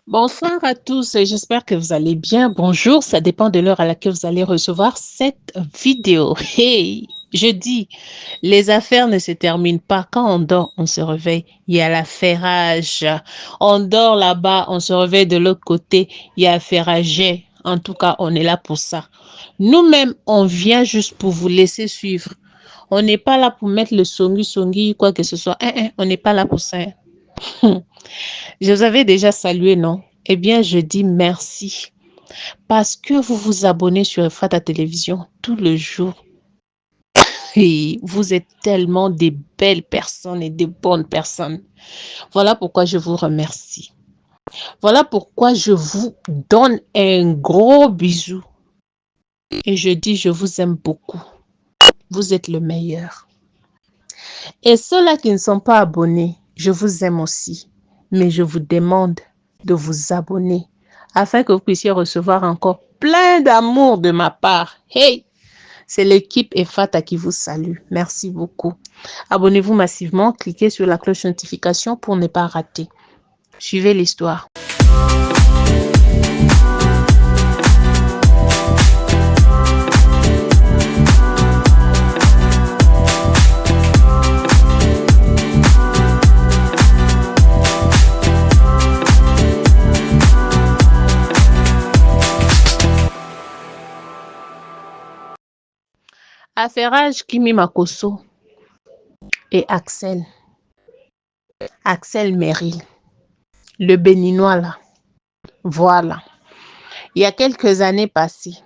Bonsoir à tous, j'espère que vous allez bien. Bonjour, ça dépend de l'heure à laquelle vous allez recevoir cette vidéo. Hey, je dis, les affaires ne se terminent pas. Quand on dort, on se réveille. Il y a l'affairage. On dort là-bas, on se réveille de l'autre côté. Il y a affairagé. En tout cas, on est là pour ça. Nous-mêmes, on vient juste pour vous laisser suivre. On n'est pas là pour mettre le songi, quoi que ce soit. On n'est pas là pour ça. Je vous avais déjà salué, non? Eh bien, je dis merci parce que vous vous abonnez sur Efrata Télévision tout le jour. Et vous êtes tellement des belles personnes et des bonnes personnes. Voilà pourquoi je vous remercie. Voilà pourquoi je vous donne un gros bisou. Et je dis, je vous aime beaucoup. Vous êtes le meilleur. Et ceux-là qui ne sont pas abonnés, je vous aime aussi. Mais je vous demande de vous abonner afin que vous puissiez recevoir encore plein d'amour de ma part. Hey, c'est l'équipe EFATA qui vous salue. Merci beaucoup. Abonnez-vous massivement, cliquez sur la cloche notification pour ne pas rater. Suivez l'histoire. Affairage Kimi Makosso et Axel. Axel Merrill. Le béninois là. Voilà. Il y a quelques années passées,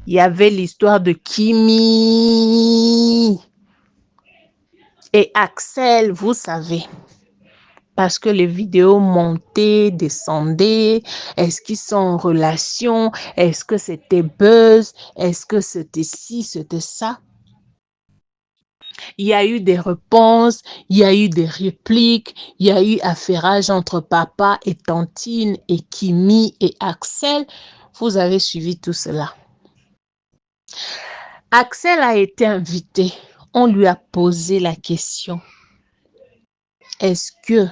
il y avait l'histoire de Kimi et Axel, vous savez. Parce que les vidéos montaient, descendaient. Est-ce qu'ils sont en relation? Est-ce que c'était buzz? Est-ce que c'était ci, c'était ça? Il y a eu des réponses, il y a eu des répliques, il y a eu affairage entre papa et tantine et Kimi et Axel. Vous avez suivi tout cela. Axel a été invité. On lui a posé la question. Est-ce que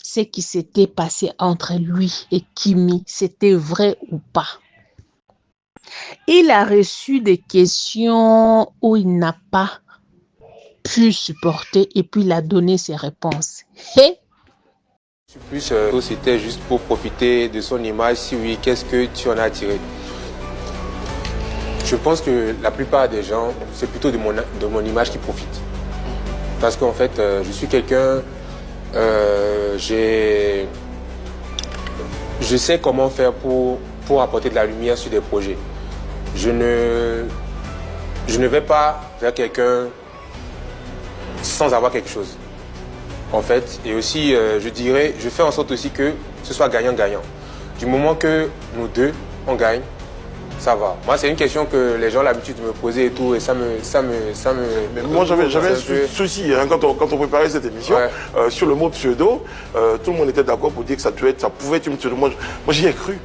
ce qui s'était passé entre lui et Kimi, c'était vrai ou pas? Il a reçu des questions où il n'a pas pu supporter et puis il a donné ses réponses. Et plus, c'était juste pour profiter de son image. Si oui, qu'est-ce que tu en as tiré? Je pense que la plupart des gens, c'est plutôt de mon image qui profite. Parce qu'en fait, je suis quelqu'un, je sais comment faire pour apporter de la lumière sur des projets. Je ne vais pas vers quelqu'un sans avoir quelque chose. En fait, et aussi, je dirais, je fais en sorte aussi que ce soit gagnant-gagnant. Du moment que nous deux, on gagne, ça va. Moi, c'est une question que les gens ont l'habitude de me poser et tout, et ça me... Mais moi, j'avais un souci hein, quand on préparait cette émission, ouais. Sur le mot pseudo, tout le monde était d'accord pour dire que ça pouvait être une pseudo. Moi j'y ai cru.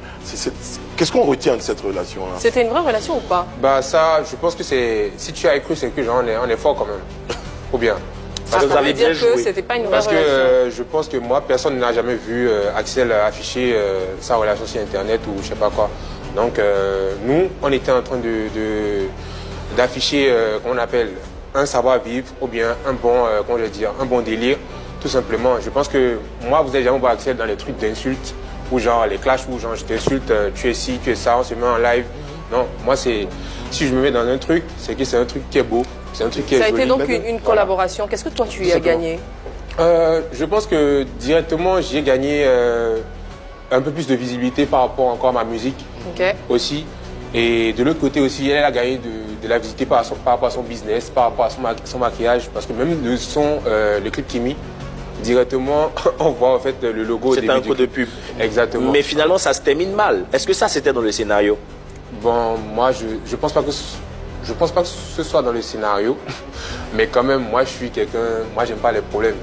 Qu'est-ce qu'on retient de cette relation-là? C'était une vraie relation ou pas? Bah ça, je pense que c'est... Si tu as cru, c'est que genre, on est fort quand même. Ou bien. Parce que vous avez dire que c'était pas une vraie relation. Parce que je pense que moi, personne n'a jamais vu Axel afficher sa relation sur Internet ou je sais pas quoi. Donc nous, on était en train d'afficher, qu'on appelle un savoir-vivre ou bien un bon, comment je vais dire, un bon délire, tout simplement. Je pense que moi, vous n'avez jamais vu Axel dans les trucs d'insultes ou genre les clashs où genre je t'insulte, tu es ci, tu es ça, on se met en live. Non, moi c'est, si je me mets dans un truc, c'est que c'est un truc qui est beau, c'est un truc qui est joli. Ça a été donc une collaboration. Qu'est-ce que toi tu y as gagné? Je pense que directement, j'y ai gagné un peu plus de visibilité par rapport encore à ma musique aussi. Et de l'autre côté aussi, elle a gagné de la visibilité par rapport à son business, par rapport à son maquillage. Parce que même le clip Kimi, directement, on voit en fait le logo. C'est un coup de pub. Exactement. Mais finalement, ça se termine mal. Est-ce que ça, c'était dans le scénario? Bon, moi, je pense pas que ce soit dans le scénario. Mais quand même, moi, je suis quelqu'un, moi, j'aime pas les problèmes.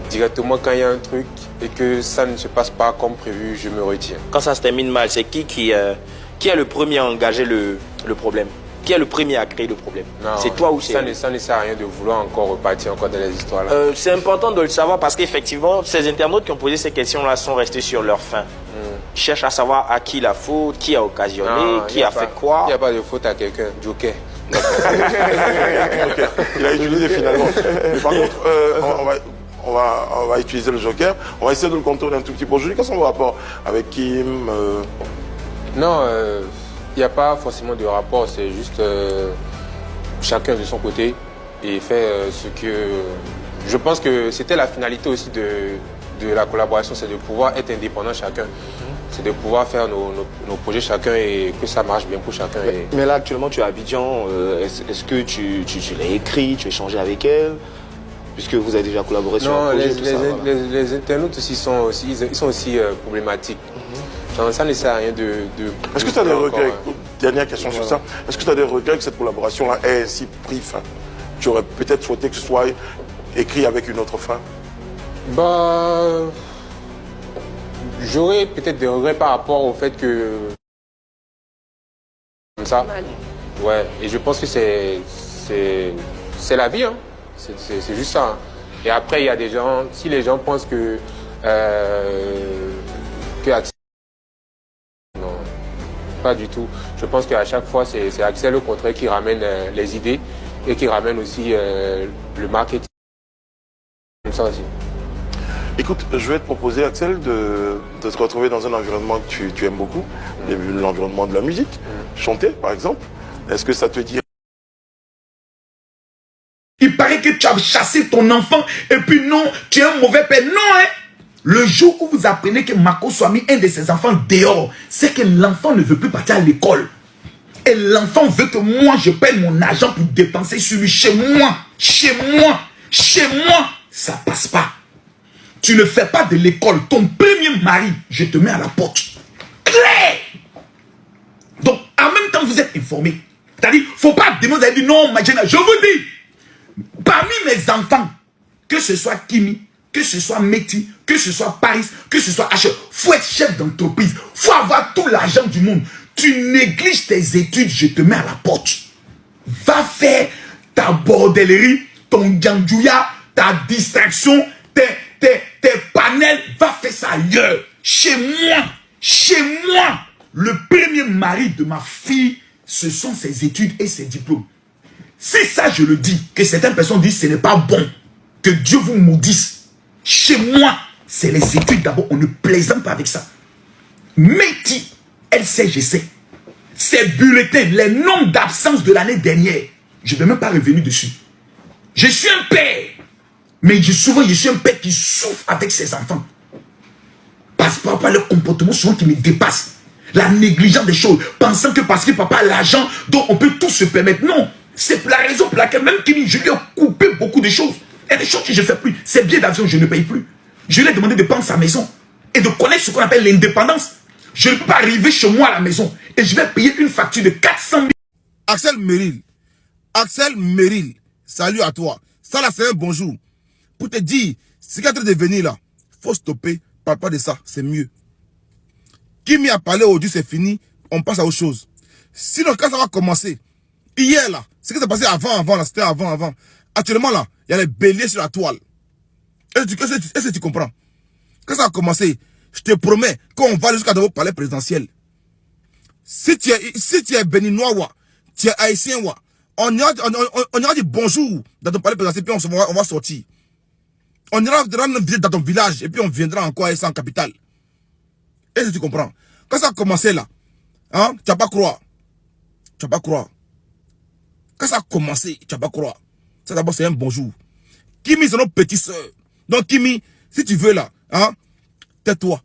Directement, quand il y a un truc et que ça ne se passe pas comme prévu, je me retiens. Quand ça se termine mal, c'est qui est le premier à engager le problème? qui est le premier à créer le problème? C'est toi ou c'est... Ça ne sert à rien de vouloir encore repartir encore dans les histoires là. C'est important de le savoir parce qu'effectivement, ces internautes qui ont posé ces questions-là sont restés sur leur faim. Ils cherchent à savoir à qui la faute, qui a occasionné, qui a fait quoi. Il n'y a pas de faute à quelqu'un, Joker. Okay. Il a utilisé finalement. Mais par contre, on va utiliser le Joker. On va essayer de le contourner un tout petit peu. Aujourd'hui, quels sont vos rapports avec Kim Non, il n'y a pas forcément de rapport. C'est juste chacun de son côté et fait ce que... Je pense que c'était la finalité aussi de la collaboration, c'est de pouvoir être indépendant chacun. C'est de pouvoir faire nos projets chacun et que ça marche bien pour chacun. Mais là, actuellement, tu es à Abidjan. Est-ce que tu l'as écrit, tu as échangé avec elle? Puisque vous avez déjà collaboré sur un projet, les internautes aussi sont aussi problématiques. Ça ne sert à rien de... Est-ce que tu as des regrets? Dernière question sur ça. Est-ce que tu as des regrets que cette collaboration-là ait ainsi pris fin? Tu aurais peut-être souhaité que ce soit écrit avec une autre fin? Bah... J'aurais peut-être des regrets par rapport au fait que... Comme ça. Ouais, et je pense que c'est la vie, hein. C'est juste ça. Hein. Et après, il y a des gens... Si les gens pensent que... Non, pas du tout. Je pense qu'à chaque fois, c'est Axel au contraire qui ramène les idées et qui ramène aussi le marketing. Comme ça aussi. Écoute, je vais te proposer, Axel, de te retrouver dans un environnement que tu aimes beaucoup, l'environnement de la musique, chanter par exemple. Est-ce que ça te dit? Il paraît que tu as chassé ton enfant et puis non, tu es un mauvais père. Non, hein? Le jour où vous apprenez que Marco soit mis un de ses enfants dehors, c'est que l'enfant ne veut plus partir à l'école. Et l'enfant veut que moi, je paye mon argent pour dépenser sur lui chez moi. Chez moi. Chez moi. Ça passe pas. Tu ne fais pas de l'école. Ton premier mari, je te mets à la porte. Claire. Donc, en même temps, vous êtes informés. C'est-à-dire, il ne faut pas demander, vous avez dit non, je vous dis, parmi mes enfants, que ce soit Kimi, que ce soit Meti, que ce soit Paris, que ce soit H, il faut être chef d'entreprise. Il faut avoir tout l'argent du monde. Tu négliges tes études, je te mets à la porte. Va faire ta bordellerie, ton gandjouya, ta distraction, tes panels, va faire ça ailleurs. Chez moi, le premier mari de ma fille, ce sont ses études et ses diplômes. Si ça, je le dis, que certaines personnes disent ce n'est pas bon, que Dieu vous maudisse. Chez moi, c'est les études d'abord, on ne plaisante pas avec ça. Meti, elle sait, je sais. Ces bulletins, les nombres d'absence de l'année dernière, je ne vais même pas revenir dessus. Je suis un père. Mais souvent, je suis un père qui souffre avec ses enfants. Parce que papa, le comportement souvent qui me dépasse. La négligence des choses. Pensant que parce que papa a l'argent, donc on peut tout se permettre. Non. C'est la raison pour laquelle même Kimi, je lui ai coupé beaucoup de choses. Il y a des choses que je ne fais plus. Ces billets d'avion, je ne paye plus. Je lui ai demandé de prendre sa maison. Et de connaître ce qu'on appelle l'indépendance. Je ne peux pas arriver chez moi à la maison. Et je vais payer une facture de 400 000. Axel Meril. Axel Meril. Salut à toi. Ça là, c'est un bonjour. Pour te dire, ce qui est en train de venir là, faut stopper, parle pas de ça, c'est mieux. Kimi a parlé aujourd'hui, c'est fini, on passe à autre chose. Sinon, quand ça va commencer, hier là, ce qui s'est passé avant là, c'était avant. Actuellement là, il y a les béliers sur la toile. Est-ce que tu comprends? Quand ça va commencer, je te promets qu'on va jusqu'à vos palais présidentiels. Si tu es béninois, tu es haïtien, on ira dire bonjour dans ton palais présidentiel, puis on va sortir. On ira rendre visite dans ton village et puis on viendra encore à en capitale. Est-ce que tu comprends? Quand ça a commencé là, hein, tu vas pas croire. Tu vas pas croire. Quand ça a commencé, tu vas pas croire. Ça d'abord c'est un bonjour. Kimi c'est notre petite soeur. Donc Kimi, si tu veux là, hein, tais-toi.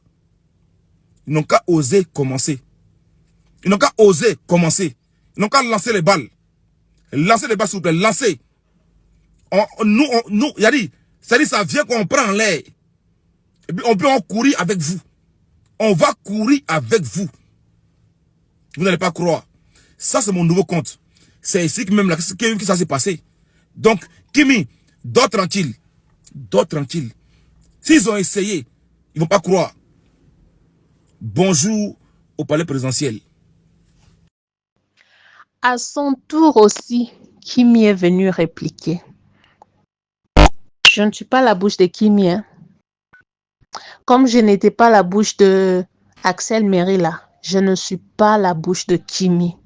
Ils n'ont qu'à oser commencer. Ils n'ont qu'à oser commencer. Ils n'ont qu'à lancer les balles. Lancez les balles s'il vous plaît, lancez. Nous, il a dit, c'est-à-dire ça vient qu'on prend en l'air. Et puis on peut en courir avec vous. On va courir avec vous. Vous n'allez pas croire. Ça c'est mon nouveau compte. C'est ici que même là que ça s'est passé. Donc, Kimi, dors tranquille. Dors tranquille. S'ils ont essayé, ils vont pas croire. Bonjour au palais présidentiel. À son tour aussi, Kimi est venu répliquer. Je ne suis pas la bouche de Kimi, hein. Comme je n'étais pas la bouche de Axel Merila, je ne suis pas la bouche de Kimi.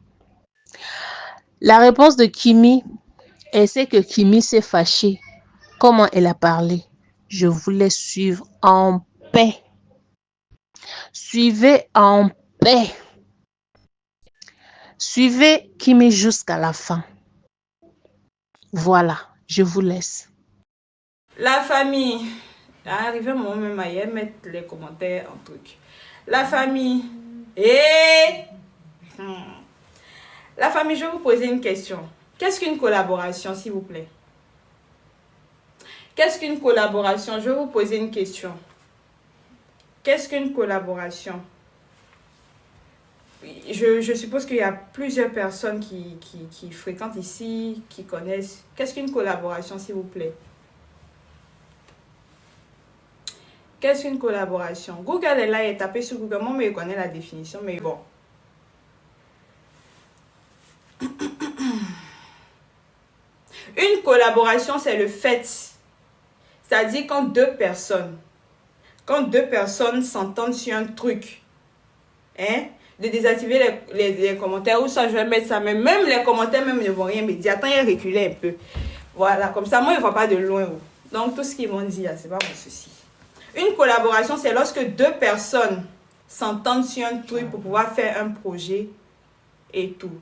La réponse de Kimi, c'est que Kimi s'est fâchée. Comment elle a parlé? Je voulais suivre en paix. Suivez en paix. Suivez Kimi jusqu'à la fin. Voilà, je vous laisse. La famille. Arrivé mon moment à mettre les commentaires en truc. La famille. La famille, je vais vous poser une question. Qu'est-ce qu'une collaboration, s'il vous plaît? Qu'est-ce qu'une collaboration? Je vais vous poser une question. Qu'est-ce qu'une collaboration? Je suppose qu'il y a plusieurs personnes qui fréquentent ici, qui connaissent. Qu'est-ce qu'une collaboration, s'il vous plaît? Qu'est-ce qu'une collaboration? Google est là et tapé sur Google. Moi, je connais la définition, mais bon. Une collaboration, c'est le fait. C'est-à-dire quand deux personnes s'entendent sur un truc, hein, de désactiver les commentaires, ou ça, je vais mettre ça, mais même les commentaires même ne vont rien me dire. Attends, il a reculé un peu. Voilà, comme ça, moi, il ne va pas de loin. Donc, tout ce qu'ils vont dire, c'est pas mon souci. Une collaboration, c'est lorsque deux personnes s'entendent sur un truc pour pouvoir faire un projet et tout.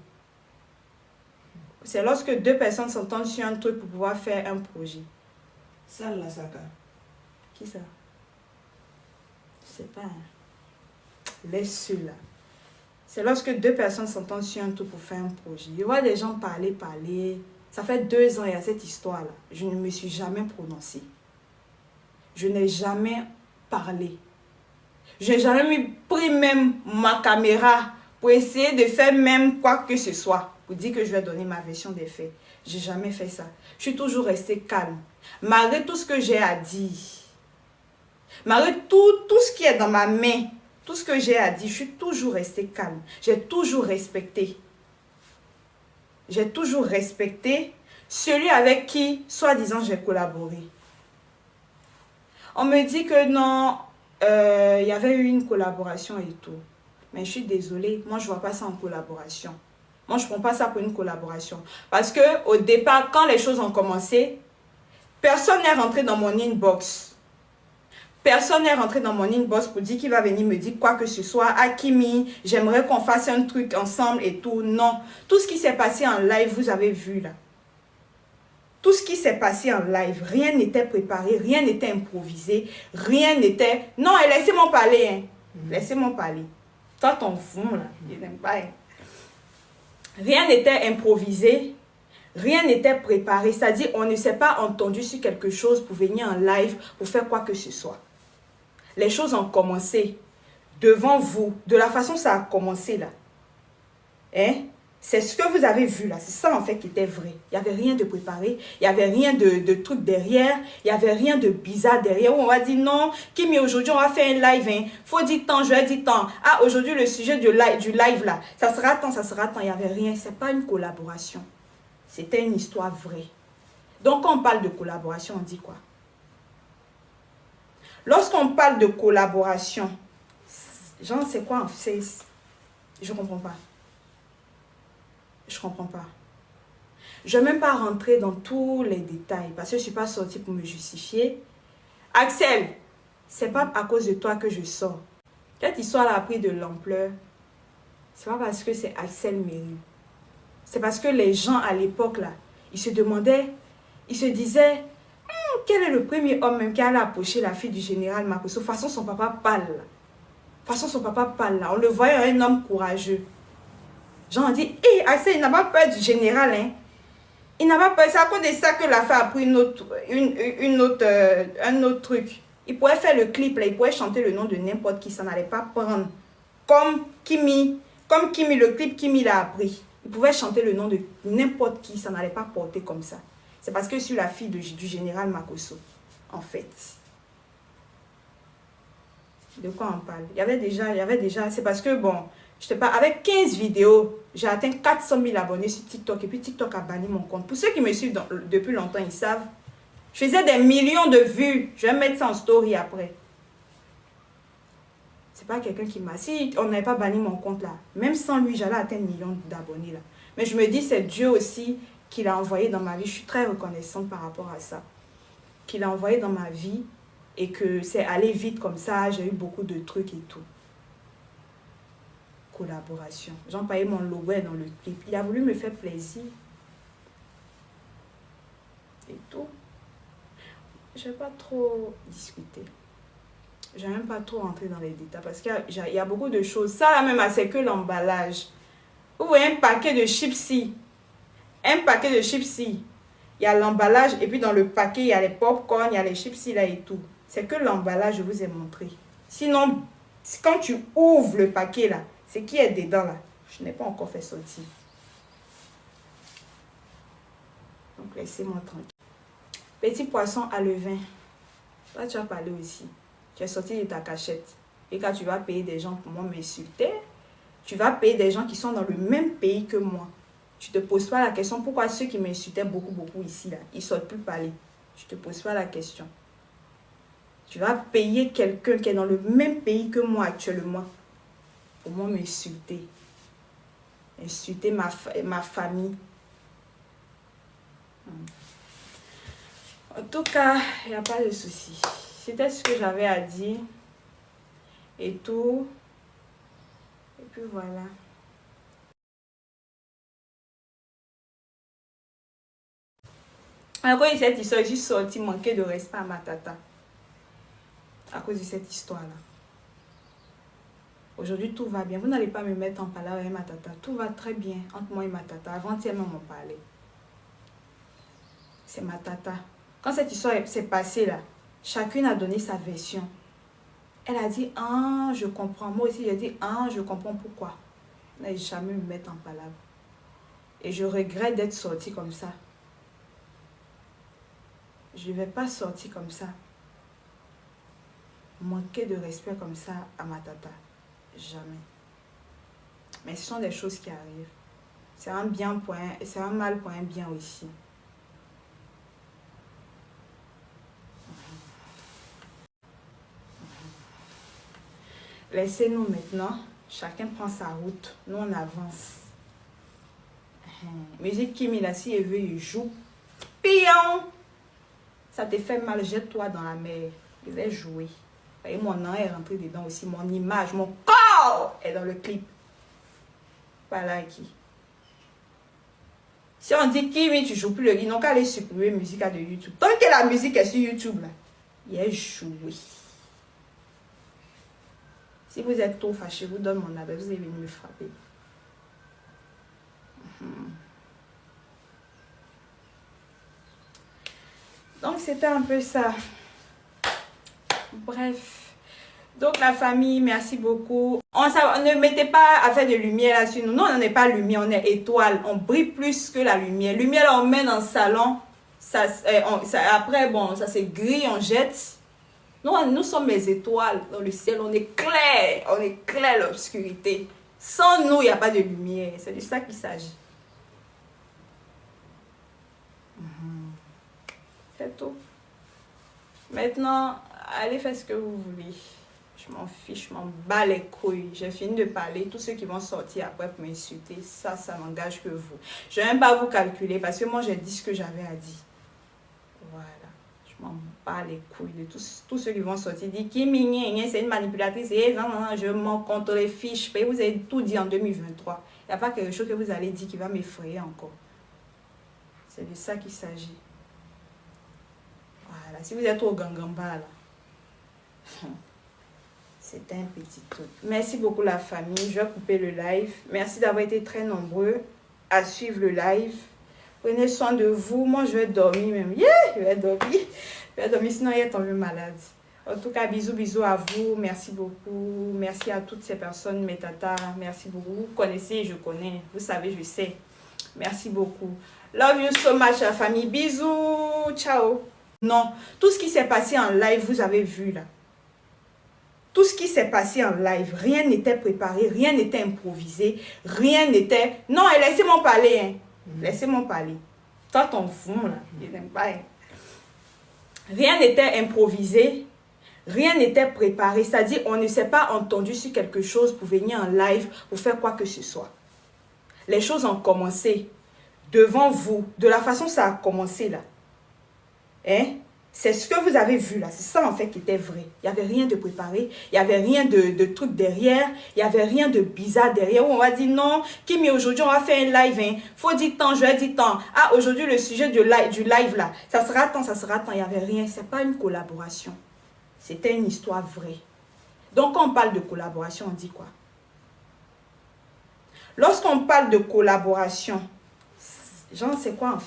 C'est lorsque deux personnes s'entendent sur un truc pour pouvoir faire un projet. Ça, là, ça. Qui ça? Je sais pas. Laisse ceux-là. C'est lorsque deux personnes s'entendent sur un truc pour faire un projet. Je vois des gens parler. Ça fait 2 ans, il y a cette histoire-là. Je ne me suis jamais prononcée. Je n'ai jamais parlé. Je n'ai jamais pris même ma caméra pour essayer de faire même quoi que ce soit. Pour dire que je vais donner ma version des faits. Je n'ai jamais fait ça. Je suis toujours restée calme. Malgré tout ce que j'ai à dire. Malgré tout ce qui est dans ma main. Tout ce que j'ai à dire. Je suis toujours restée calme. J'ai toujours respecté. J'ai toujours respecté celui avec qui, soi-disant, j'ai collaboré. On me dit que non, il y avait eu une collaboration et tout. Mais je suis désolée, moi je ne vois pas ça en collaboration. Moi je ne prends pas ça pour une collaboration. Parce qu'au départ, quand les choses ont commencé, personne n'est rentré dans mon inbox. Personne n'est rentré dans mon inbox pour dire qu'il va venir me dire quoi que ce soit. Hakimi, j'aimerais qu'on fasse un truc ensemble et tout. Non, tout ce qui s'est passé en live, vous avez vu là. Tout ce qui s'est passé en live, rien n'était préparé, rien n'était improvisé, rien n'était... Non, laissez-moi parler, hein. Laissez-moi parler. Toi, ton fou, là, je n'aime pas. Hein. Rien n'était improvisé, rien n'était préparé. C'est-à-dire, on ne s'est pas entendu sur quelque chose pour venir en live, pour faire quoi que ce soit. Les choses ont commencé devant vous, de la façon ça a commencé, là. Hein? C'est ce que vous avez vu là, c'est ça en fait qui était vrai. Il n'y avait rien de préparé, il n'y avait rien de truc derrière, il n'y avait rien de bizarre derrière où on va dire non, Kimi aujourd'hui on va faire un live, hein. Faut dire tant, je vais dire tant. Ah aujourd'hui le sujet du live là, ça sera tant, il n'y avait rien, c'est pas une collaboration. C'était une histoire vraie. Donc quand on parle de collaboration, on dit quoi? Lorsqu'on parle de collaboration, genre c'est quoi? Je ne comprends pas. Je ne comprends pas. Je ne vais même pas rentrer dans tous les détails parce que je ne suis pas sortie pour me justifier. Axel, ce n'est pas à cause de toi que je sors. Cette histoire a pris de l'ampleur. Ce n'est pas parce que c'est Axel Meril. C'est parce que les gens à l'époque, là, ils se demandaient, ils se disaient, quel est le premier homme même qui allait approcher la fille du général Makosso? De toute façon, son papa parle. De toute façon, son papa parle là. On le voyait un homme courageux. Jean dit, hé, Axel, il n'a pas peur du général, hein. Il n'a pas peur. C'est à cause de ça que la femme a pris un autre truc. Il pourrait faire le clip, là. Il pourrait chanter le nom de n'importe qui. Ça n'allait pas prendre. Comme Kimi, le clip Kimi l'a appris. Il pouvait chanter le nom de n'importe qui. Ça n'allait pas porter comme ça. C'est parce que sur la fille du général Makosso, en fait. De quoi on parle? Il y avait déjà, c'est parce que, bon, Je te parle, avec 15 vidéos, j'ai atteint 400 000 abonnés sur TikTok. Et puis TikTok a banni mon compte. Pour ceux qui me suivent depuis longtemps, ils savent. Je faisais des millions de vues. Je vais mettre ça en story après. C'est pas quelqu'un qui m'a... Si on n'avait pas banni mon compte là, même sans lui, j'allais atteindre millions d'abonnés là. Mais je me dis, c'est Dieu aussi qui l'a envoyé dans ma vie. Je suis très reconnaissante par rapport à ça. Qu'il a envoyé dans ma vie et que c'est allé vite comme ça. J'ai eu beaucoup de trucs et tout. Collaboration. J'ai employé mon logo dans le clip. Il a voulu me faire plaisir. Et tout. Je ne vais pas trop discuter. Je n'ai même pas trop rentrer dans les détails parce qu'il y a beaucoup de choses. Ça là même, c'est que l'emballage. Vous voyez un paquet de chips-ci. Un paquet de chips-ci. Il y a l'emballage et puis dans le paquet, il y a les pop-corn, il y a les chips-ci là et tout. C'est que l'emballage, je vous ai montré. Sinon, quand tu ouvres le paquet là, c'est qui est dedans là. Je n'ai pas encore fait sortir. Donc laissez-moi tranquille. Petit poisson à levain. Là, tu as parlé aussi. Tu es sorti de ta cachette. Et quand tu vas payer des gens pour moi m'insulter, tu vas payer des gens qui sont dans le même pays que moi. Tu ne te poses pas la question pourquoi ceux qui m'insultaient beaucoup ici, là, ils ne sortent plus parler. Tu ne te poses pas la question. Tu vas payer quelqu'un qui est dans le même pays que moi actuellement pour moi m'insulter. Insulter ma famille. En tout cas, il n'y a pas de souci. C'était ce que j'avais à dire. Et tout. Et puis voilà. À cause de cette histoire, je suis sortie manquer de respect à ma tata. À cause de cette histoire-là. Aujourd'hui, tout va bien. Vous n'allez pas me mettre en palabre avec ma tata. Tout va très bien entre moi et ma tata. Avant-hier même, on parlait. C'est ma tata. Quand cette histoire s'est passée là, chacune a donné sa version. Elle a dit, ah, je comprends. Moi aussi, j'ai dit, ah, je comprends pourquoi. Elle n'a jamais me mettre en palabre. Et je regrette d'être sortie comme ça. Je ne vais pas sortir comme ça. Manquer de respect comme ça à ma tata. Jamais. Mais ce sont des choses qui arrivent. C'est un bien pour un, c'est un mal pour un bien aussi. Laissez-nous maintenant. Chacun prend sa route. Nous, on avance. Musique Kimi, là, si elle veut, il joue. Pion! Ça te fait mal, jette-toi dans la mer. Je vais jouer. Et mon nom est rentré dedans aussi. Mon image, mon corps est dans le clip. Voilà qui. Si on dit Kimi, tu joues plus le... Ils n'ont qu'à aller supprimer musique de YouTube. Tant que la musique est sur YouTube, là, il est joué. Si vous êtes trop fâché, vous donne mon adresse, vous allez venir me frapper. Donc, c'était un peu ça. Bref. Donc, la famille, merci beaucoup. Ne mettez pas à faire de lumière là sur nous. Non, on n'est pas lumière, on est étoile. On brille plus que la lumière. Lumière, là, on met dans le salon. Après, bon, ça c'est gris, on jette. Nous sommes les étoiles dans le ciel. On éclaire l'obscurité. Sans nous, il n'y a pas de lumière. C'est de ça qu'il s'agit. C'est tout. Maintenant, allez faire ce que vous voulez. Je m'en fiche, je m'en bats les couilles. J'ai fini de parler. Tous ceux qui vont sortir après pour m'insulter, ça n'engage que vous. Je ne vais même pas vous calculer parce que moi, j'ai dit ce que j'avais à dire. Voilà. Je m'en bats les couilles de tous ceux qui vont sortir. Dit Kimi, c'est une manipulatrice. Non, je m'en contre les fiches. Vous avez tout dit en 2023. Il n'y a pas quelque chose que vous allez dire qui va m'effrayer encore. C'est de ça qu'il s'agit. Voilà. Si vous êtes au gangamba, là. C'est un petit truc. Merci beaucoup la famille. Je vais couper le live. Merci d'avoir été très nombreux à suivre le live. Prenez soin de vous. Moi, je vais dormir même. Yeah, je vais dormir. Je vais dormir, sinon il est tombé malade. En tout cas, bisous à vous. Merci beaucoup. Merci à toutes ces personnes, mes tatas. Merci beaucoup. Vous connaissez, je connais. Vous savez, je sais. Merci beaucoup. Love you so much, la famille. Bisous. Ciao. Non, tout ce qui s'est passé en live, vous avez vu là. Tout ce qui qui s'est passé en live, rien n'était préparé, rien n'était improvisé, rien n'était... Non, laissez-moi parler, hein. Laissez-moi parler. Toi, ton fou, là, il n'aime pas. Hein. Rien n'était improvisé, rien n'était préparé. C'est-à-dire, on ne s'est pas entendu sur quelque chose pour venir en live, pour faire quoi que ce soit. Les choses ont commencé devant vous, de la façon ça a commencé là. Hein? C'est ce que vous avez vu là, c'est ça en fait qui était vrai. Il n'y avait rien de préparé, il n'y avait rien de truc derrière, il n'y avait rien de bizarre derrière où on va dire non, Kimi aujourd'hui on va faire un live, hein. Faut dire tant, je vais dire tant. Ah aujourd'hui le sujet du live là, ça sera tant, il n'y avait rien, c'est pas une collaboration. C'était une histoire vraie. Donc quand on parle de collaboration, on dit quoi? Lorsqu'on parle de collaboration, genre c'est quoi?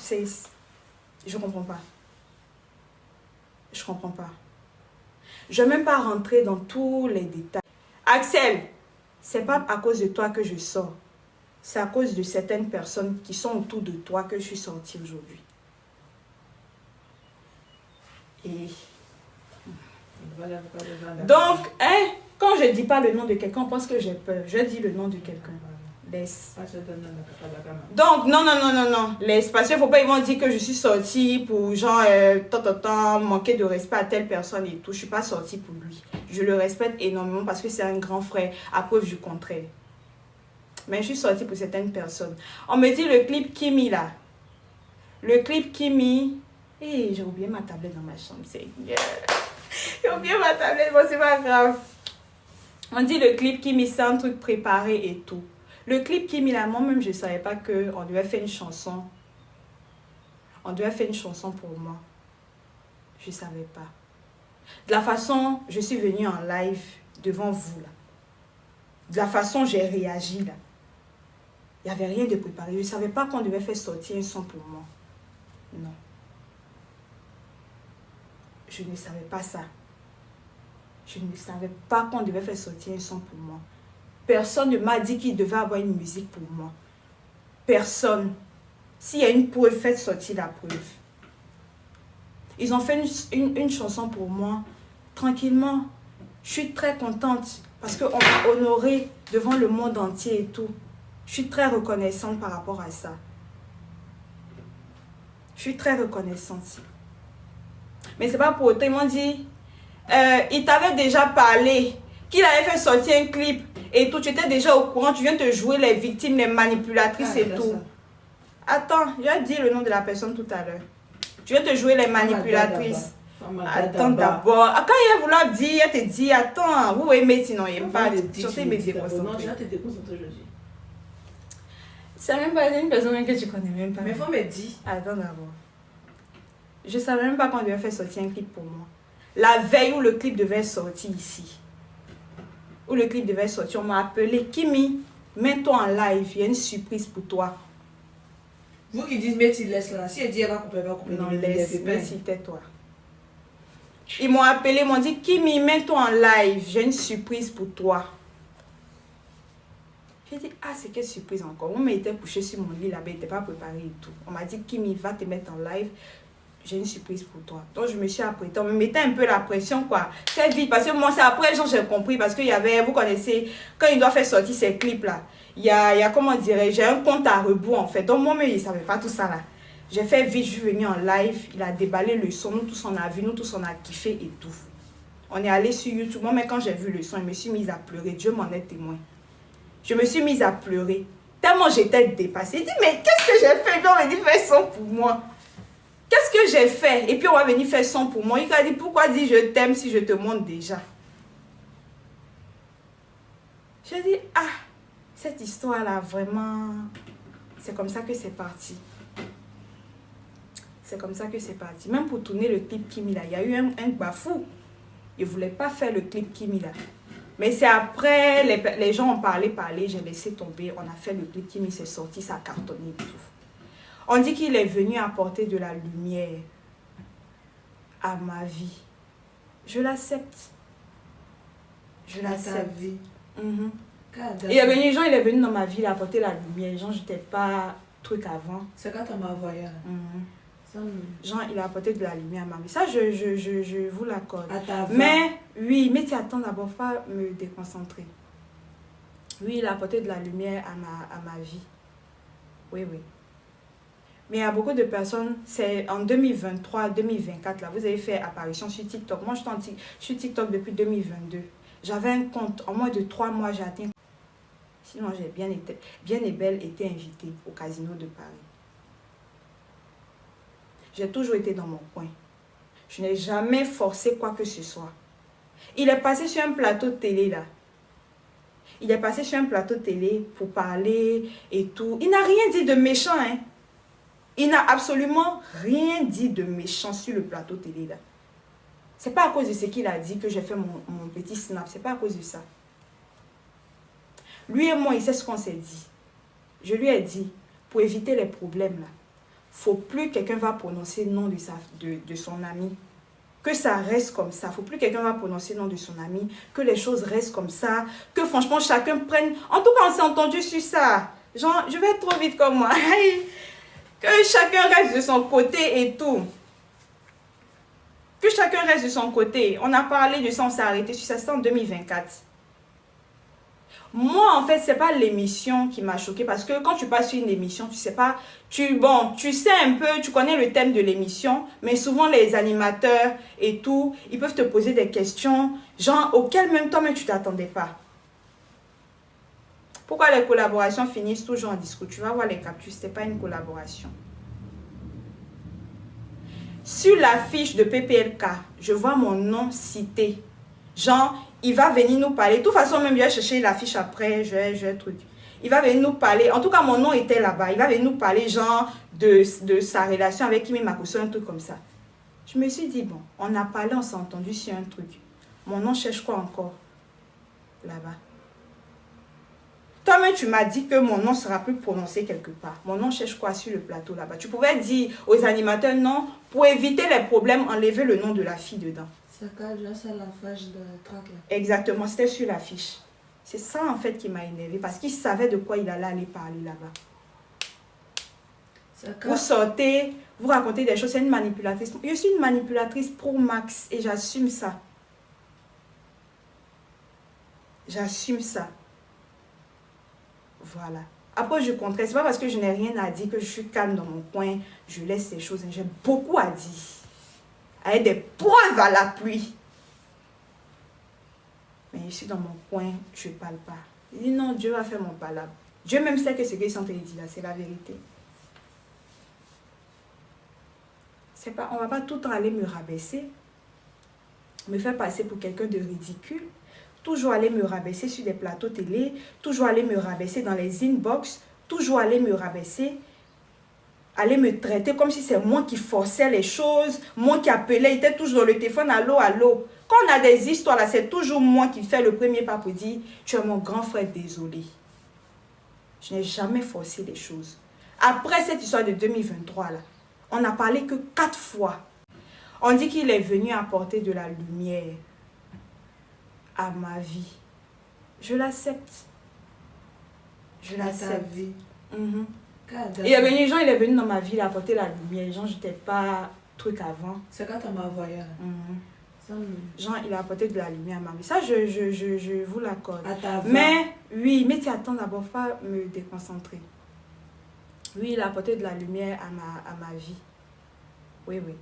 Je comprends pas. Je comprends pas. Je ne vais même pas rentrer dans tous les détails. Axel, c'est pas à cause de toi que je sors. C'est à cause de certaines personnes qui sont autour de toi que je suis sortie aujourd'hui. Et... Donc, hein, quand je ne dis pas le nom de quelqu'un, on pense que j'ai peur. Je dis le nom de quelqu'un. Laisse. Donc, non. Laisse. Parce qu'il ne faut pas, ils vont dire que je suis sortie pour genre, manquer de respect à telle personne et tout. Je ne suis pas sortie pour lui. Je le respecte énormément parce que c'est un grand frère, à preuve du contraire. Mais je suis sortie pour certaines personnes. On me dit le clip Kimi là. Le clip Kimi. Hey, j'ai oublié ma tablette dans ma chambre. J'ai oublié ma tablette, bon, c'est pas grave. On dit le clip Kimi, c'est un truc préparé et tout. Le clip Kimi, là, moi-même, je ne savais pas qu'on devait faire une chanson. On devait faire une chanson pour moi. Je ne savais pas. De la façon, je suis venue en live devant vous, là. De la façon, j'ai réagi, là. Il n'y avait rien de préparé. Je ne savais pas qu'on devait faire sortir un son pour moi. Non. Je ne savais pas ça. Je ne savais pas qu'on devait faire sortir un son pour moi. Personne ne m'a dit qu'il devait avoir une musique pour moi. Personne. S'il y a une preuve, faites sortir la preuve. Ils ont fait une chanson pour moi, tranquillement. Je suis très contente parce qu'on m'a honorée devant le monde entier et tout. Je suis très reconnaissante par rapport à ça. Je suis très reconnaissante. Mais c'est pas pour autant, ils m'ont dit, il t'avait déjà parlé qu'il avait fait sortir un clip et tout, tu étais déjà au courant, tu viens de jouer les victimes, les manipulatrices et tout. Attends, j'ai dit le nom de la personne tout à l'heure. Tu viens de jouer les manipulatrices. Attends d'abord. Quand il a voulu dire, elle te dit, attends, vous aimez sinon il n'aime pas. Surtout il me déconcentrer. Non, je vais te déconcentrer aujourd'hui. C'est même pas une personne que tu connais même pas. Mais faut me dire. Attends d'abord. Je savais même pas qu'on devait faire sortir un clip pour moi. La veille où le clip devait sortir ici. Où le clip devait sortir, on m'a appelé. Kimi, mets-toi en live, il y a une surprise pour toi. Vous qui dites, mais tu laisses là. Si elle dit, elle va couper, elle va couper. Non, laisse, merci, tais-toi. Ils m'ont appelé, ils m'ont dit, Kimi, mets-toi en live, j'ai une surprise pour toi. J'ai dit, ah, c'est quelle surprise encore. On m'était couché sur mon lit là-bas, il n'était pas préparé et tout. On m'a dit, Kimi, va te mettre en live. J'ai une surprise pour toi. Donc, je me suis apprêtée. On me mettait un peu la pression, quoi. C'est vite. Parce que moi, c'est après, j'ai compris. Parce qu'il y avait, vous connaissez, quand il doit faire sortir ces clips-là, il y a, comment dirais-je, j'ai un compte à rebours, en fait. Donc, moi-même, il ne savait pas tout ça, là. J'ai fait vite, je suis venue en live. Il a déballé le son. Nous tous, on a vu. Nous tous, on a kiffé et tout. On est allé sur YouTube. Moi, mais quand j'ai vu le son, je me suis mise à pleurer. Dieu m'en est témoin. Je me suis mise à pleurer. Tellement j'étais dépassée. Il dit, mais qu'est-ce que j'ai fait? Et puis, on m'a dit, fais son pour moi. Qu'est-ce que j'ai fait? Et puis on va venir faire son pour moi. Il a dit, pourquoi dire je t'aime si je te montre déjà? J'ai dit, ah, cette histoire-là, vraiment, c'est comme ça que c'est parti. C'est comme ça que c'est parti. Même pour tourner le clip Kimi là, il y a eu un bafou. Il ne voulait pas faire le clip Kimi là. Mais c'est après, les gens ont parlé, j'ai laissé tomber. On a fait le clip Kimi, c'est sorti, ça a cartonné et tout. On dit qu'il est venu apporter de la lumière à ma vie. Je l'accepte. Je l'accepte. Il est venu, Jean, il est venu dans ma vie, il a apporté la lumière. Jean, je n'étais pas truc avant. C'est quand on m'a envoyé. Genre, il a apporté de la lumière à ma vie. Ça, je vous l'accorde. Mais, oui, mais tu attends d'abord, pas me déconcentrer. Oui, il a apporté de la lumière à ma vie. Oui, oui. Mais il y a beaucoup de personnes, c'est en 2023, 2024, là, vous avez fait apparition sur TikTok. Moi, je suis sur TikTok depuis 2022. J'avais un compte, en moins de 3 mois, j'ai atteint. Sinon, j'ai bien et belle été invitée au Casino de Paris. J'ai toujours été dans mon coin. Je n'ai jamais forcé quoi que ce soit. Il est passé sur un plateau de télé, là. Il est passé sur un plateau de télé pour parler et tout. Il n'a rien dit de méchant, hein. Il n'a absolument rien dit de méchant sur le plateau télé, là. C'est pas à cause de ce qu'il a dit que j'ai fait mon petit snap. C'est pas à cause de ça. Lui et moi, il sait ce qu'on s'est dit. Je lui ai dit, pour éviter les problèmes, là, faut plus quelqu'un va prononcer le nom de son ami. Que ça reste comme ça. Faut plus quelqu'un va prononcer le nom de son ami. Que les choses restent comme ça. Que franchement, chacun prenne... En tout cas, on s'est entendu sur ça. Genre, je vais être trop vite comme moi. Que chacun reste de son côté et tout. Que chacun reste de son côté. On a parlé de ça, on s'est arrêté sur ça. C'était en 2024. Moi, en fait, c'est pas l'émission qui m'a choquée. Parce que quand tu passes sur une émission, tu sais pas... tu sais un peu, tu connais le thème de l'émission. Mais souvent, les animateurs et tout, ils peuvent te poser des questions. Genre, auxquelles même toi-même, tu t'attendais pas. Pourquoi les collaborations finissent toujours en discours? Tu vas voir les captures, ce n'est pas une collaboration. Sur la fiche de PPLK, je vois mon nom cité. Genre, il va venir nous parler. De toute façon, même je vais chercher la fiche après, je truc. Il va venir nous parler. En tout cas, mon nom était là-bas. Il va venir nous parler, genre, de sa relation avec Kimi Makosso, un truc comme ça. Je me suis dit, bon, on a parlé, on s'est entendu sur un truc. Mon nom cherche quoi encore? Là-bas. Toi-même, tu m'as dit que mon nom ne sera plus prononcé quelque part. Mon nom cherche quoi sur le plateau là-bas? Tu pouvais dire aux animateurs, non, pour éviter les problèmes, enlever le nom de la fille dedans. C'est la fiche de track là. Exactement, c'était sur la fiche. C'est ça en fait qui m'a énervé parce qu'il savait de quoi il allait aller parler là-bas. Vous sortez, vous racontez des choses, c'est une manipulatrice. Je suis une manipulatrice pro max et j'assume ça. J'assume ça. Voilà. Après, je compterai. C'est pas parce que je n'ai rien à dire que je suis calme dans mon coin. Je laisse ces choses. J'ai beaucoup à dire. Avec des preuves à l'appui. Mais je suis dans mon coin. Je ne parle pas. Je dis non, Dieu va faire mon palabre. Dieu même sait que ce qu'ils sont en train de dire là, c'est la vérité. C'est pas, on ne va pas tout le temps aller me rabaisser. Me faire passer pour quelqu'un de ridicule. Toujours aller me rabaisser sur des plateaux télé, toujours aller me rabaisser dans les inbox, toujours aller me rabaisser, aller me traiter comme si c'est moi qui forçais les choses, moi qui appelais, il était toujours dans le téléphone, allô, allô. Quand on a des histoires là, c'est toujours moi qui fais le premier pas pour dire, tu es mon grand frère, désolé. Je n'ai jamais forcé les choses. Après cette histoire de 2023 là, on n'a parlé que 4 fois. On dit qu'il est venu apporter de la lumière à ma vie. Je l'accepte. Je l'accepte. Il est venu, Jean, il est venu dans ma vie, il a apporté la lumière. Jean, je n'étais pas truc avant. C'est quand tu m'as envoyé. Jean, il a apporté de la lumière à ma vie. Ça, je vous l'accorde. Mais, oui, mais tu attends d'abord, pas me déconcentrer. Oui, il a apporté de la lumière à ma vie. Oui, oui.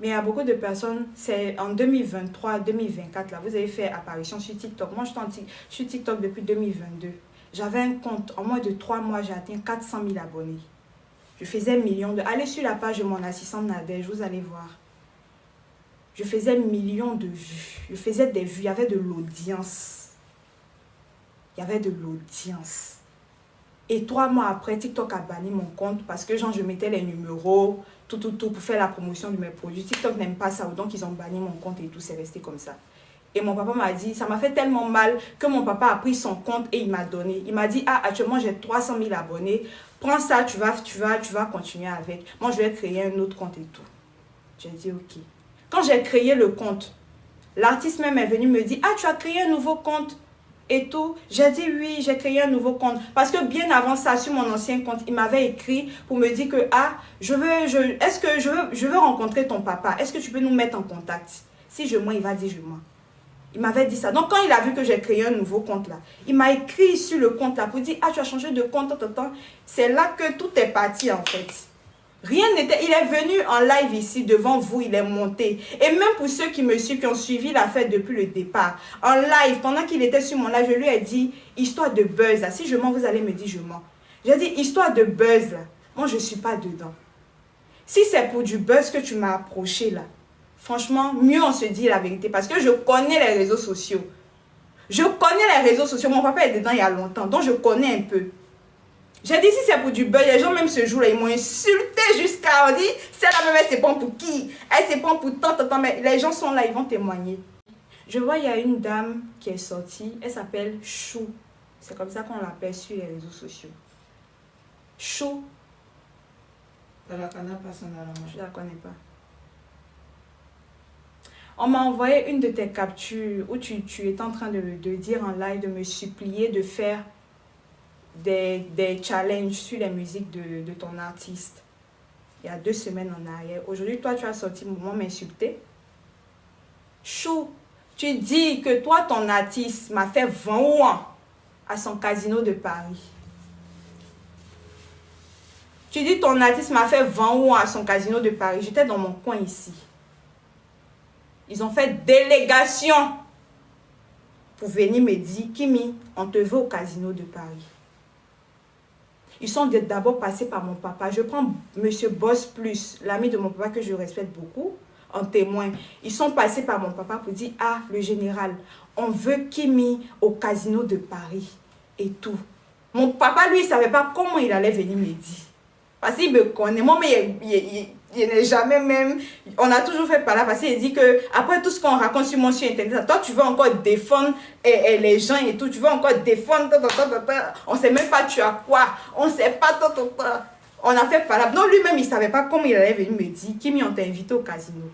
Mais il y a beaucoup de personnes, c'est en 2023, 2024, là, vous avez fait apparition sur TikTok. Moi, je suis sur TikTok depuis 2022. J'avais un compte, en moins de 3 mois, j'ai atteint 400 000 abonnés. Je faisais millions de... Allez sur la page de mon assistante Nadège, vous allez voir. Je faisais millions de vues. Je faisais des vues, il y avait de l'audience. Il y avait de l'audience. Et 3 mois après, TikTok a banni mon compte parce que genre, je mettais les numéros, tout, pour faire la promotion de mes produits. TikTok n'aime pas ça, donc ils ont banni mon compte et tout, c'est resté comme ça. Et mon papa m'a dit, ça m'a fait tellement mal que mon papa a pris son compte et il m'a donné. Il m'a dit, ah, actuellement j'ai 300 000 abonnés, prends ça, tu vas continuer avec. Moi, je vais créer un autre compte et tout. J'ai dit, ok. Quand j'ai créé le compte, l'artiste même est venu me dire, ah, tu as créé un nouveau compte. et tout. J'ai dit oui, j'ai créé un nouveau compte. Parce que bien avant ça, sur mon ancien compte, il m'avait écrit pour me dire que, ah, je veux rencontrer ton papa. Est-ce que tu peux nous mettre en contact? Si je mens, il va dire je mens. Il m'avait dit ça. Donc, quand il a vu que j'ai créé un nouveau compte là, il m'a écrit sur le compte là pour dire, ah, tu as changé de compte, c'est là que tout est parti en fait. Rien n'était... Il est venu en live ici devant vous, il est monté. Et même pour ceux qui me suivent, qui ont suivi la fête depuis le départ, en live, pendant qu'il était sur mon live, je lui ai dit, histoire de buzz là. Si je mens, vous allez me dire je mens. J'ai dit, histoire de buzz là. Moi, je ne suis pas dedans. Si c'est pour du buzz que tu m'as approché là, franchement, mieux on se dit la vérité. Parce que je connais les réseaux sociaux. Je connais les réseaux sociaux. Mon papa est dedans il y a longtemps. Donc, je connais un peu. J'ai dit, si c'est pour du buzz, les gens, même ce jour-là, ils m'ont insulté jusqu'à... On dit, celle-là même, elle se prend pour qui? Elle se prend pour tant. Mais les gens sont là, ils vont témoigner. Je vois, il y a une dame qui est sortie. Elle s'appelle Chou. C'est comme ça qu'on l'appelle sur les réseaux sociaux. Chou. Je la connais pas, son nom. Je la connais pas. On m'a envoyé une de tes captures où tu étais en train de dire en live, de me supplier de faire des challenges sur les musiques de ton artiste. Il y a 2 semaines en arrière. Aujourd'hui, toi, tu as sorti mon moment m'insulter. Chou, tu dis que toi, ton artiste m'a fait 20 ans à son casino de Paris. Tu dis ton artiste m'a fait 20 ans à son casino de Paris. J'étais dans mon coin ici. Ils ont fait délégation pour venir me dire, Kimi, on te veut au casino de Paris. Ils sont d'abord passés par mon papa. Je prends Monsieur Boss Plus, l'ami de mon papa que je respecte beaucoup, en témoin. Ils sont passés par mon papa pour dire, ah, le général, on veut Kimi au casino de Paris et tout. Mon papa, lui, il ne savait pas comment il allait venir me dire. Parce qu'il me connaît. Moi, mais il n'est jamais même... On a toujours fait par là parce qu'il dit que après tout ce qu'on raconte sur mon sur Internet, toi, tu veux encore défendre les gens et tout. Tu veux encore défendre... On ne sait même pas tu as quoi. On ne sait pas... On a fait par là. Non, lui-même, il ne savait pas comment il allait venir me dire. Kimi, on t'a invité au casino.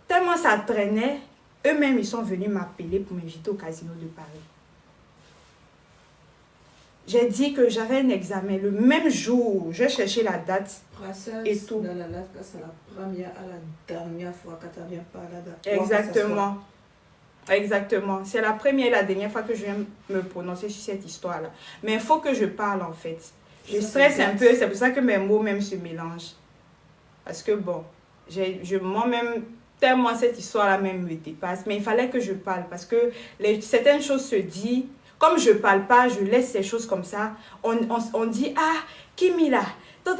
Tellement ça traînait, eux-mêmes, ils sont venus m'appeler pour m'inviter au casino de Paris. J'ai dit que j'avais un examen le même jour. Je cherchais la date et tout. Dans la date, c'est la première à la dernière fois que tu viens par la date. Exactement. Exactement. C'est la première et la dernière fois que je viens me prononcer sur cette histoire-là. Mais il faut que je parle en fait. Je stresse un peu. C'est pour ça que mes mots même se mélangent. Parce que bon, moi-même, tellement cette histoire-là même me dépasse. Mais il fallait que je parle parce que certaines choses se disent. Comme je ne parle pas, je laisse ces choses comme ça. On dit, ah, Kimi là, elle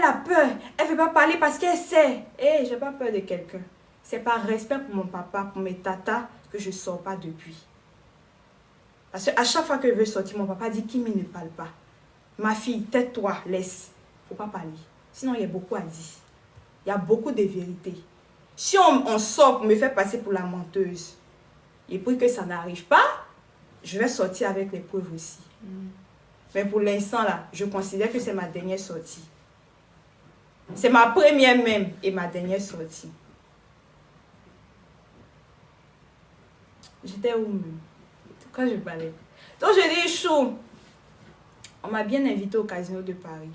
a peur. Elle ne veut pas parler parce qu'elle sait. Je n'ai pas peur de quelqu'un. C'est par respect pour mon papa, pour mes tatas, que je ne sors pas depuis. Parce qu'à chaque fois que je veux sortir, mon papa dit, Kimi ne parle pas. Ma fille, tais-toi, laisse. Il ne faut pas parler. Sinon, il y a beaucoup à dire. Il y a beaucoup de vérités. Si on sort pour me faire passer pour la menteuse, et puis que ça n'arrive pas, je vais sortir avec les preuves aussi. Mais pour l'instant, là, je considère que c'est ma dernière sortie. C'est ma première même et ma dernière sortie. J'étais où même? Quand je parlais. Donc, je dis, Chou, on m'a bien invité au casino de Paris.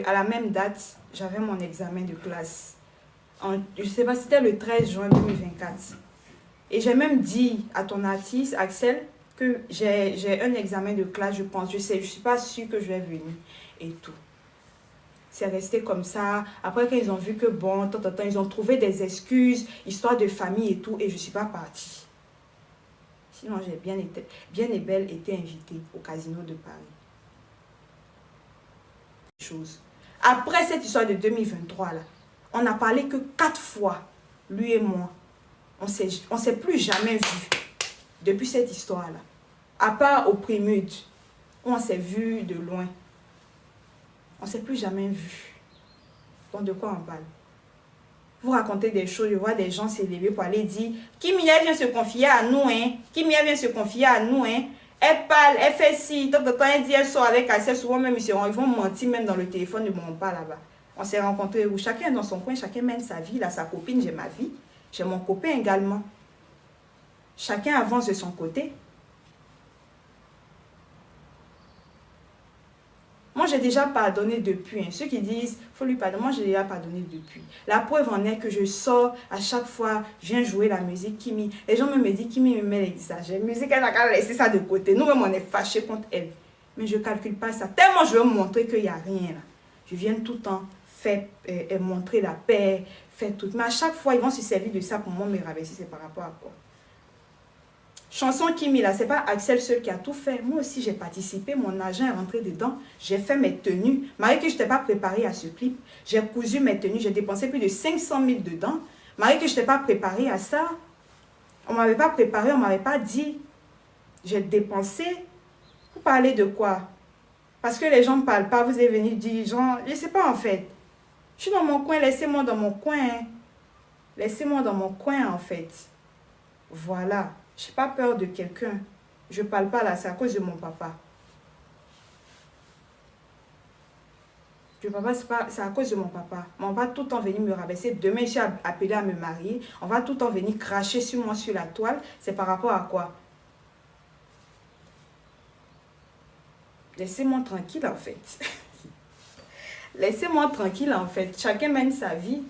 À la même date, j'avais mon examen de classe. Je ne sais pas, c'était le 13 juin 2024. Et j'ai même dit à ton artiste, Axel, que j'ai un examen de classe, je pense. Je ne suis pas sûre que je vais venir et tout. C'est resté comme ça. Après, quand ils ont vu que bon, ils ont trouvé des excuses, histoire de famille et tout, et je ne suis pas partie. Sinon, j'ai bien et belle été invitée au casino de Paris. Après cette histoire de 2023, là, on n'a parlé que 4 fois, lui et moi. On ne s'est plus jamais vu depuis cette histoire-là. À part au Prémude, où on s'est vu de loin. On ne s'est plus jamais vu. Donc de quoi on parle? Vous racontez des choses, je vois des gens s'élever pour aller dire Kimi vient se confier à nous, hein. Kimi vient se confier à nous, hein. Elle parle, elle fait ci, elle dit, elle sort avec Axel, souvent même ils vont mentir même dans le téléphone, ils ne vont pas là-bas. On s'est rencontrés où chacun dans son coin, chacun mène sa vie, là, sa copine, j'ai ma vie. J'ai mon copain également. Chacun avance de son côté. Moi, j'ai déjà pardonné depuis. Hein. Ceux qui disent, il faut lui pardonner, moi, j'ai déjà pardonné depuis. La preuve en est que je sors à chaque fois, je viens jouer la musique Kimi. Les gens me disent, Kimi me met l'exagère. Musique, elle a qu'à laisser ça de côté. Nous-mêmes, on est fâchés contre elle. Mais je ne calcule pas ça. Tellement je veux montrer qu'il n'y a rien là. Je viens tout le temps faire, montrer la paix, faire tout. Mais à chaque fois, ils vont se servir de ça pour moi me rabaisser. C'est par rapport à quoi? Chanson Kimi, là, c'est pas Axel seul qui a tout fait. Moi aussi, j'ai participé. Mon agent est rentré dedans. J'ai fait mes tenues. Malgré que je n'étais pas préparée à ce clip, j'ai cousu mes tenues. J'ai dépensé plus de 500 000 dedans. Malgré que je n'étais pas préparée à ça. On ne m'avait pas préparé, on ne m'avait pas dit. J'ai dépensé. Vous parlez de quoi? Parce que les gens ne parlent pas. Vous êtes venus dire, genre, je ne sais pas en fait. Je suis dans mon coin, laissez-moi dans mon coin. Laissez-moi dans mon coin en fait. Voilà. Je n'ai pas peur de quelqu'un. Je ne parle pas là, c'est à cause de mon papa. C'est à cause de mon papa. Mais on va tout le temps venir me rabaisser. Demain, je suis appelée à me marier. On va tout le temps venir cracher sur moi sur la toile. C'est par rapport à quoi? Laissez-moi tranquille en fait. Laissez-moi tranquille en fait. Chacun mène sa vie.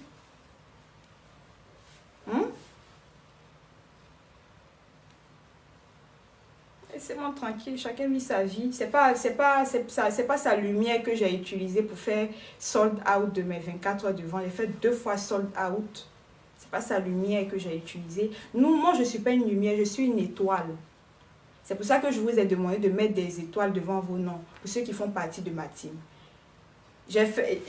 Laissez-moi tranquille, chacun vit sa vie. C'est pas sa lumière que j'ai utilisée pour faire sold out de mes 24 heures de vente. J'ai fait 2 fois sold out. C'est pas sa lumière que j'ai utilisée. Moi, je ne suis pas une lumière, je suis une étoile. C'est pour ça que je vous ai demandé de mettre des étoiles devant vos noms, pour ceux qui font partie de ma team. J'ai fait...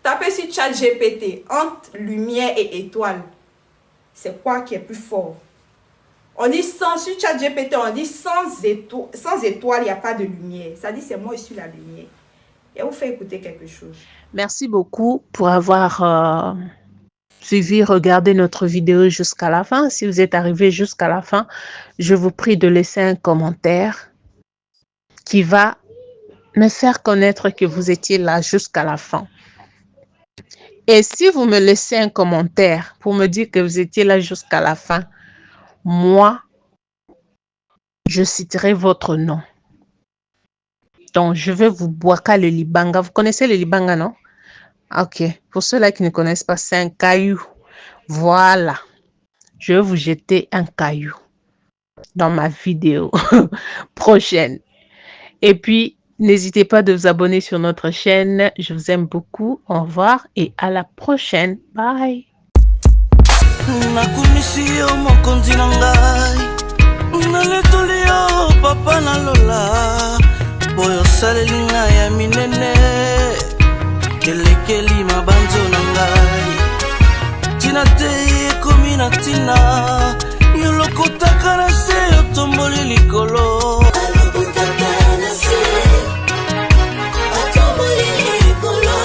Tapez sur ChatGPT, entre lumière et étoile. C'est quoi qui est plus fort? On dit sans, sur ChatGPT, on dit sans étoile, il n'y a pas de lumière. Ça dit c'est moi, je suis la lumière. Et vous fait écouter quelque chose. Merci beaucoup pour avoir suivi, regardé notre vidéo jusqu'à la fin. Si vous êtes arrivé jusqu'à la fin, je vous prie de laisser un commentaire qui va me faire connaître que vous étiez là jusqu'à la fin. Et si vous me laissez un commentaire pour me dire que vous étiez là jusqu'à la fin, moi, je citerai votre nom. Donc, je vais vous boaka le libanga. Vous connaissez le libanga, non? Ok. Pour ceux-là qui ne connaissent pas, c'est un caillou. Voilà. Je vais vous jeter un caillou dans ma vidéo prochaine. Et puis, n'hésitez pas de vous abonner sur notre chaîne. Je vous aime beaucoup. Au revoir et à la prochaine. Bye. Papa na lola boyo salelinga ya minene kelekeli mabanzo na ngai tina te komi na tina yolokotaka na se otomboli likolo alokotaka na se otomboli likolo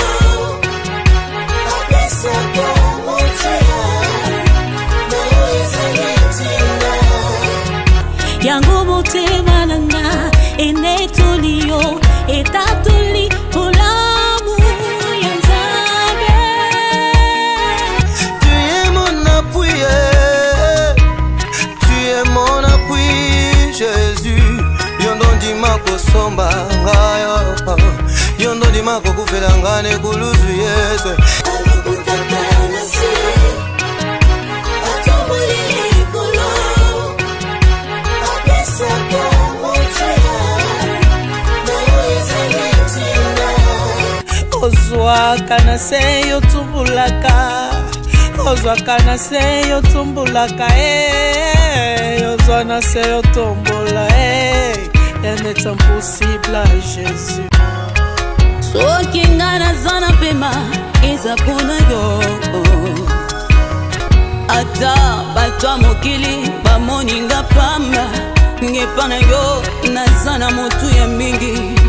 apesaka motia yango motema nanga enetolio etatoli polamu ya Nzambe. Tu es mon appui, tu es mon appui, Jésus. Yondo ndima kosomba ngayo, yondo ndima kokufela ngane kuluzu Yesu. Ozwaka na se yo tumbulaka, ozwaka na se yo tumbulaka, ozwa na se yo tombola, rien n'est impossible à Jésus. Soki nga nazana pema eza pona yo, ata batwa mokili bamoninga pamba, ngepa na yo nazana motu ya mingi.